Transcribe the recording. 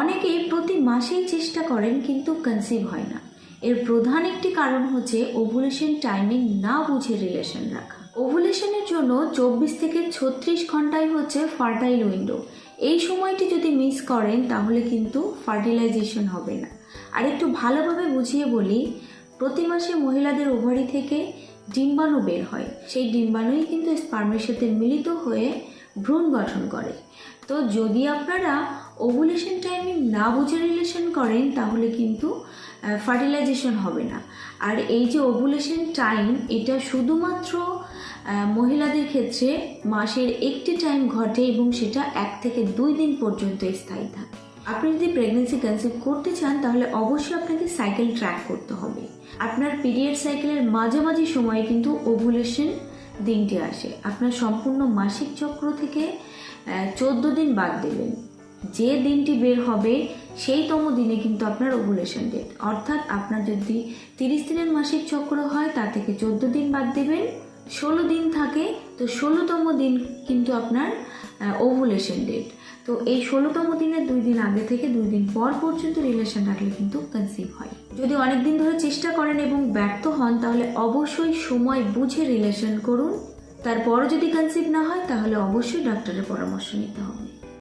অনেকেই প্রতি মাসেই চেষ্টা করেন কিন্তু কনসিভ হয় না। এর প্রধান একটি কারণ হচ্ছে ওভুলেশন টাইমিং না বুঝে রিলেশন রাখা। ওভুলেশনের জন্য 24 থেকে 36 ঘন্টাই হচ্ছে ফার্টাইল উইন্ডো। এই সময়টি যদি মিস করেন তাহলে কিন্তু ফার্টিলাইজেশন হবে না। আর একটু ভালোভাবে বুঝিয়ে বলি, প্রতি মাসে মহিলাদের ওভারি থেকে ডিম্বাণু বের হয়। সেই ডিম্বাণুই কিন্তু স্পার্মের সাথে মিলিত হয়ে ভ্রূণ গঠন করে। তো যদি আপনারা ওভুলেশন টাইমিং না বুঝে রিলেশন করেন তাহলে কিন্তু ফার্টিলাইজেশন হবে না। আর এই যে ওভুলেশন টাইম, এটা শুধুমাত্র মহিলাদের ক্ষেত্রে মাসের একটি টাইম ঘটে এবং সেটা 1 থেকে 2 দিন পর্যন্ত স্থায়ী থাকে। আপনি যদি প্রেগনেন্সি কনসিভ করতে চান তাহলে অবশ্যই আপনাকে সাইকেল ট্র্যাক করতে হবে। আপনার পিরিয়ড সাইকেলের মাঝামাঝি সময়ে কিন্তু ওভুলেশন দিনটি আসে। আপনার সম্পূর্ণ মাসিক চক্র থেকে 14 দিন বাদ দেবেন। যে দিনটি বের হবে সেইতম দিনে কিন্তু আপনার ওভুলেশন ডেট। অর্থাৎ আপনার যদি 30 দিনের মাসিক চক্র হয় তা থেকে 14 দিন বাদ দেবেন। 16 দিন থাকে তো 16তম দিন কিন্তু আপনার ওভুলেশন ডেট। তো এই 16তম দিনের 2 দিন আগে থেকে 2 দিন পর পর্যন্ত রিলেশন রাখলে কিন্তু কনসিভ হয়। যদি অনেক দিন ধরে চেষ্টা করেন এবং ব্যর্থ হন তাহলে অবশ্যই সময় বুঝে রিলেশন করুন। তারপরও যদি কনসিভ না হয় তাহলে অবশ্যই ডক্টরের পরামর্শ নিতে হবে।